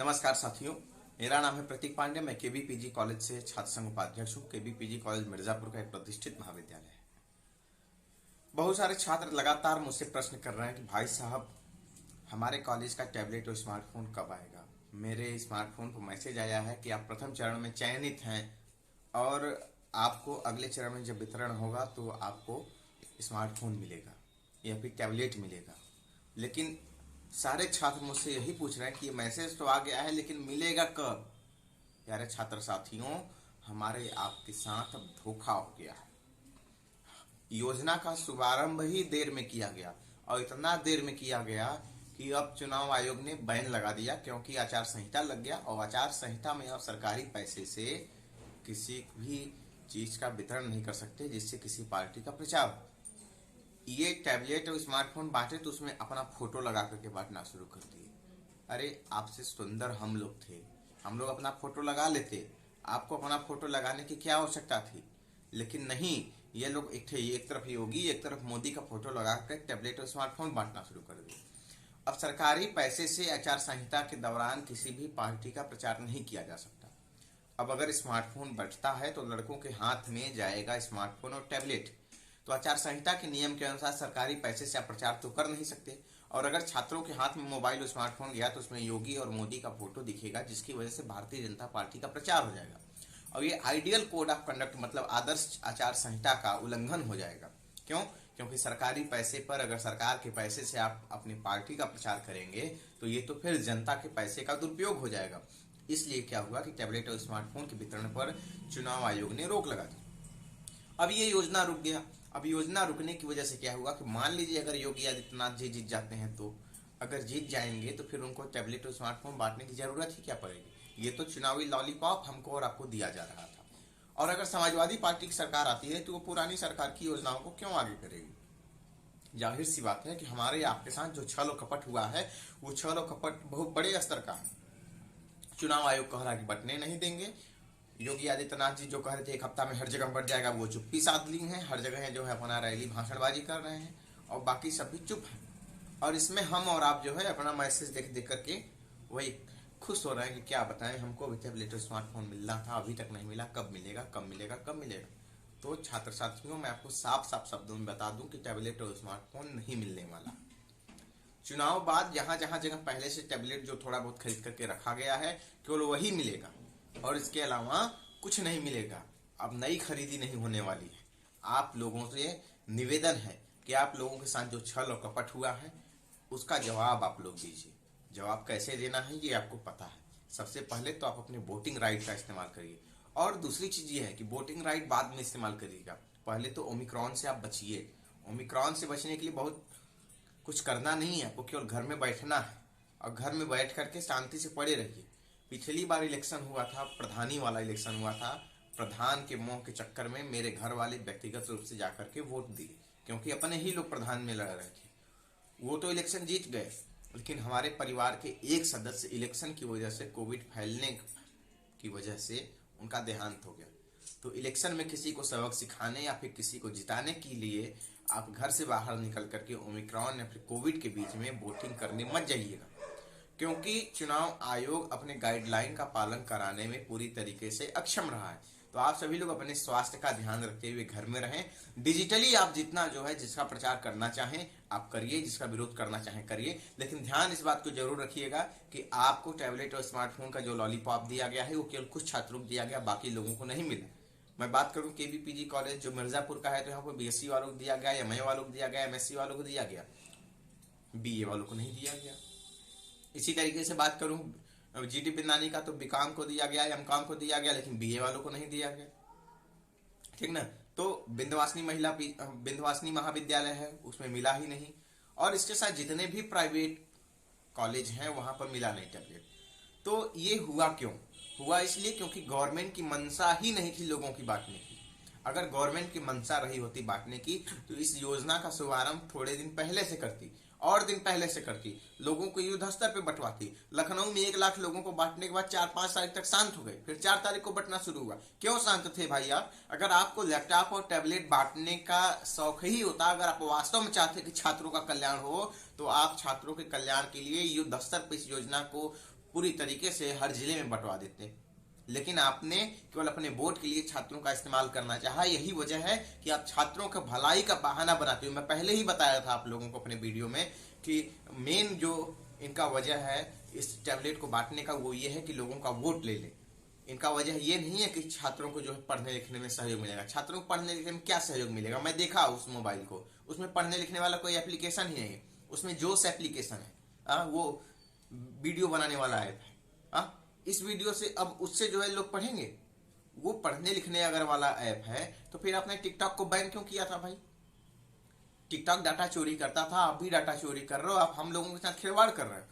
नमस्कार साथियों, मेरा नाम है प्रतीक पांडे। मैं केबीपीजी कॉलेज से छात्र संघ उपाध्यक्ष हूँ। केबीपीजी कॉलेज मिर्जापुर का एक प्रतिष्ठित महाविद्यालय है। बहुत सारे छात्र लगातार मुझसे प्रश्न कर रहे हैं कि भाई साहब, हमारे कॉलेज का टैबलेट और स्मार्टफोन कब आएगा। मेरे स्मार्टफोन को मैसेज आया है कि आप प्रथम चरण में चयनित हैं और आपको अगले चरण में जब वितरण होगा तो आपको स्मार्टफोन मिलेगा या फिर टैबलेट मिलेगा। लेकिन सारे छात्र मुझसे यही पूछ रहे हैं कि ये मैसेज तो आ गया है लेकिन मिलेगा कब। प्यारे छात्र साथियों, हमारे आपके साथ अब धोखा हो गया है। योजना का शुभारंभ ही देर में किया गया और इतना देर में किया गया कि अब चुनाव आयोग ने बैन लगा दिया, क्योंकि आचार संहिता लग गया और आचार संहिता में अब सरकारी पैसे से किसी भी चीज का वितरण नहीं कर सकते जिससे किसी पार्टी का प्रचार हो। ये टैबलेट और स्मार्टफोन बांटे तो उसमें अपना फोटो लगा करके बांटना शुरू कर दिए। अरे आपसे सुंदर हम लोग थे, हम लोग अपना फोटो लगा लेते, आपको अपना फोटो लगाने की क्या आवश्यकता थी। लेकिन नहीं, ये लोग एक तरफ योगी एक तरफ मोदी का फोटो लगा कर टैबलेट और स्मार्टफोन बांटना शुरू कर दिए। अब सरकारी पैसे से आचार संहिता के दौरान किसी भी पार्टी का प्रचार नहीं किया जा सकता। अब अगर स्मार्टफोन बचता है तो लड़कों के हाथ में जाएगा स्मार्टफोन और टैबलेट। तो आचार संहिता के नियम के अनुसार सरकारी पैसे से आप प्रचार तो कर नहीं सकते, और अगर छात्रों के हाथ में मोबाइल और स्मार्टफोन गया तो उसमें योगी और मोदी का फोटो दिखेगा, जिसकी वजह से भारतीय जनता पार्टी का प्रचार हो जाएगा और ये आइडियल कोड ऑफ कंडक्ट मतलब आदर्श आचार संहिता का उल्लंघन हो जाएगा। क्यों? क्योंकि सरकारी पैसे पर अगर सरकार के पैसे से आप अपनी पार्टी का प्रचार करेंगे तो ये तो फिर जनता के पैसे का दुरुपयोग हो जाएगा। इसलिए क्या हुआ कि टैबलेट और स्मार्टफोन के वितरण पर चुनाव आयोग ने रोक लगा दी। अब ये योजना रुक गया। अब योजना रुकने की वजह से क्या हुआ कि मान लीजिए अगर योगी आदित्यनाथ जी जीत जाते हैं, तो अगर जीत जाएंगे तो फिर उनको टैबलेट और स्मार्टफोन बांटने की जरूरत ही क्या पड़ेगी। ये तो चुनावी लॉलीपॉप हमको और आपको दिया जा रहा था। और अगर समाजवादी पार्टी की सरकार आती है तो वो पुरानी सरकार की योजनाओं को क्यों आगे करेगी। जाहिर सी बात है कि हमारे आपके साथ जो छल और कपट हुआ है वो छल और कपट बहुत बड़े स्तर का है। चुनाव आयोग कह रहा है कि बंटने नहीं देंगे। योगी आदित्यनाथ जी जो कह रहे थे एक हफ्ता में हर जगह बढ़ जाएगा, वो चुप्पी साध ली है। हर जगह जो है अपना रैली भाषणबाजी कर रहे हैं और बाकी सब भी चुप है। और इसमें हम और आप जो है अपना मैसेज देख देख करके वही खुश हो रहे हैं कि क्या बताएं, हमको अभी टैबलेट और स्मार्टफोन मिलना था, अभी तक नहीं मिला, कब मिलेगा कब मिलेगा कब मिलेगा। तो छात्र साथियों, मैं आपको साफ साफ शब्दों में बता दूं कि टैबलेट और स्मार्टफोन नहीं मिलने वाला। चुनाव बाद जहां जगह पहले से टैबलेट जो थोड़ा बहुत खरीद करके रखा गया है केवल वही मिलेगा और इसके अलावा कुछ नहीं मिलेगा। अब नई खरीदी नहीं होने वाली है। आप लोगों से निवेदन है कि आप लोगों के साथ जो छल और कपट हुआ है उसका जवाब आप लोग दीजिए। जवाब कैसे देना है ये आपको पता है। सबसे पहले तो आप अपने वोटिंग राइट का इस्तेमाल करिए, और दूसरी चीज ये है कि वोटिंग राइट बाद में इस्तेमाल करिएगा। पहले तो ओमिक्रॉन से आप बचिए। ओमिक्रॉन से बचने के लिए बहुत कुछ करना नहीं है, आपको केवल घर में बैठना है और घर में बैठ करके शांति से पड़े रहिए। पिछली बार इलेक्शन हुआ था, प्रधानी वाला इलेक्शन हुआ था, प्रधान के मोह के चक्कर में मेरे घर वाले व्यक्तिगत रूप से जाकर के वोट दिए, क्योंकि अपने ही लोग प्रधान में लड़ रहे थे। वो तो इलेक्शन जीत गए, लेकिन हमारे परिवार के एक सदस्य इलेक्शन की वजह से, कोविड फैलने की वजह से उनका देहांत हो गया। तो इलेक्शन में किसी को सबक सिखाने या फिर किसी को जिताने के लिए आप घर से बाहर निकल करके ओमिक्रॉन या फिर कोविड के बीच में वोटिंग करने मत जाइएगा, क्योंकि चुनाव आयोग अपने गाइडलाइन का पालन कराने में पूरी तरीके से अक्षम रहा है। तो आप सभी लोग अपने स्वास्थ्य का ध्यान रखते हुए घर में रहें। डिजिटली आप जितना जो है जिसका प्रचार करना चाहें आप करिए, जिसका विरोध करना चाहें करिए, लेकिन ध्यान इस बात को जरूर रखिएगा कि आपको टैबलेट और स्मार्टफोन का जो लॉलीपॉप दिया गया है वो केवल कुछ छात्रों को दिया गया, बाकी लोगों को नहीं मिला। मैं बात करूं केबीपीजी कॉलेज जो मिर्जापुर का है तो यहाँ पर बीएससी वालों को दिया गया, एमए वालों को दिया गया, एमएससी वालों को दिया गया, बीए वालों को नहीं दिया गया। इसी तरीके से बात करूं जीटी बिंदानी का तो बीकॉम को दिया गया, एमकॉम को दिया गया, लेकिन बीए वालों को नहीं दिया गया। ठीक ना। तो विंध्यवासिनी महाविद्यालय है उसमें मिला ही नहीं, और इसके साथ जितने भी प्राइवेट कॉलेज हैं वहां पर मिला नहीं टैबलेट। तो ये हुआ क्यों? हुआ इसलिए क्योंकि गवर्नमेंट की मंशा ही नहीं थी लोगों की बांटने की। अगर गवर्नमेंट की मंशा रही होती बांटने की तो इस योजना का शुभारंभ थोड़े दिन पहले से करती और दिन पहले से करती, लोगों को युद्ध स्तर पे बंटवाती। लखनऊ में 1 लाख लोगों को बांटने के बाद 4-5 तारीख तक शांत हो गए, फिर 4 तारीख को बंटना शुरू हुआ। क्यों शांत थे भाई आप? अगर आपको लैपटॉप और टैबलेट बांटने का शौक ही होता, अगर आप वास्तव में चाहते कि छात्रों का कल्याण हो, तो आप छात्रों के कल्याण के लिए युद्ध स्तर पर इस योजना को पूरी तरीके से हर जिले में बंटवा देते, लेकिन आपने केवल अपने वोट के लिए छात्रों का इस्तेमाल करना चाहा। यही वजह है कि आप छात्रों का भलाई का बहाना बनाते हो। मैं पहले ही बताया था आप लोगों को अपने वीडियो में कि मेन जो इनका वजह है इस टैबलेट को बांटने का, वो ये है कि लोगों का वोट ले ले। इनका वजह ये नहीं है कि छात्रों को जो है पढ़ने लिखने में सहयोग मिलेगा। छात्रों को पढ़ने लिखने में क्या सहयोग मिलेगा? मैं देखा उस मोबाइल को, उसमें पढ़ने लिखने वाला कोई एप्लीकेशन ही नहीं है। उसमें जोश एप्लीकेशन है, वो वीडियो बनाने वाला ऐप है। इस वीडियो से अब उससे जो है लोग पढ़ेंगे। वो पढ़ने लिखने अगर वाला ऐप है तो फिर आपने टिकटॉक को बैन क्यों किया था भाई? टिकटॉक डाटा चोरी करता था, आप भी डाटा चोरी कर रहे हो, आप हम लोगों के साथ खिलवाड़ कर रहे हो।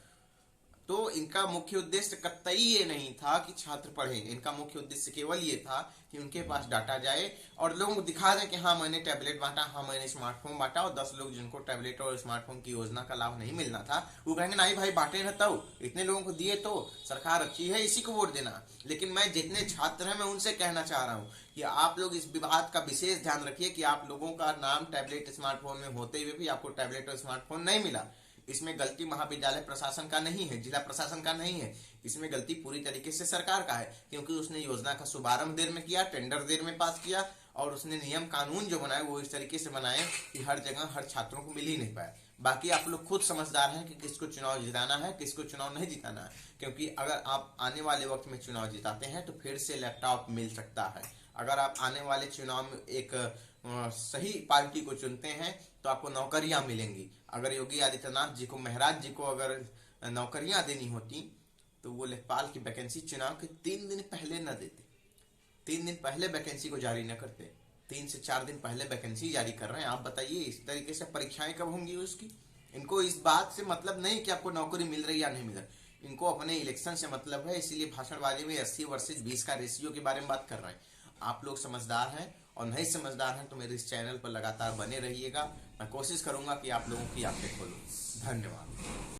तो इनका मुख्य उद्देश्य कतई ये नहीं था कि छात्र पढ़ें। इनका मुख्य उद्देश्य केवल ये था कि उनके पास डाटा जाए और लोगों को दिखा दें कि हाँ मैंने टैबलेट बांटा, हाँ मैंने स्मार्टफोन बांटा, और 10 लोग जिनको टैबलेट और स्मार्टफोन की योजना का लाभ नहीं मिलना था वो कहेंगे नहीं भाई बांटे ना, तो इतने लोगों को दिए तो सरकार अच्छी है, इसी को वोट देना। लेकिन मैं जितने छात्र हैं मैं उनसे कहना चाह रहा हूँ कि आप लोग इस विवाद का विशेष ध्यान रखिए कि आप लोगों का नाम टैबलेट स्मार्टफोन में होते हुए भी आपको टैबलेट और स्मार्टफोन नहीं मिला। इसमें गलती महाविद्यालय प्रशासन का नहीं है, जिला प्रशासन का नहीं है। इसमें गलती पूरी तरीके से सरकार का है, क्योंकि उसने योजना का शुभारंभ देर में किया, टेंडर देर में पास किया, और उसने नियम कानून जो बनाए वो इस तरीके से बनाए कि हर जगह हर छात्रों को मिल ही नहीं पाए। बाकी आप लोग खुद समझदार हैं कि किसको चुनाव जिताना है, किसको चुनाव नहीं जिताना है। क्योंकि अगर आप आने वाले वक्त में चुनाव जिताते हैं तो फिर से लैपटॉप मिल सकता है। अगर आप आने वाले चुनाव में एक सही पार्टी को चुनते हैं तो आपको नौकरियां मिलेंगी। अगर योगी आदित्यनाथ जी को, महराज जी को अगर नौकरियां देनी होती तो वो लेखपाल की वैकेंसी चुनाव के 3 दिन पहले न देते, 3 दिन पहले वैकेंसी को जारी न करते। 3 से 4 दिन पहले वैकेंसी जारी कर रहे हैं। आप बताइए इस तरीके से परीक्षाएं कब होंगी उसकी? इनको इस बात से मतलब नहीं कि आपको नौकरी मिल रही या नहीं मिल रही, इनको अपने इलेक्शन से मतलब है। इसीलिए भाषणबाजी में 80 वर्सेस 20 का रेशियो के बारे में बात कर रहे हैं। आप लोग समझदार हैं और नहीं समझदार हैं तो मेरे इस चैनल पर लगातार बने रहिएगा। मैं कोशिश करूंगा कि आप लोगों की आंखें खोलूं। धन्यवाद।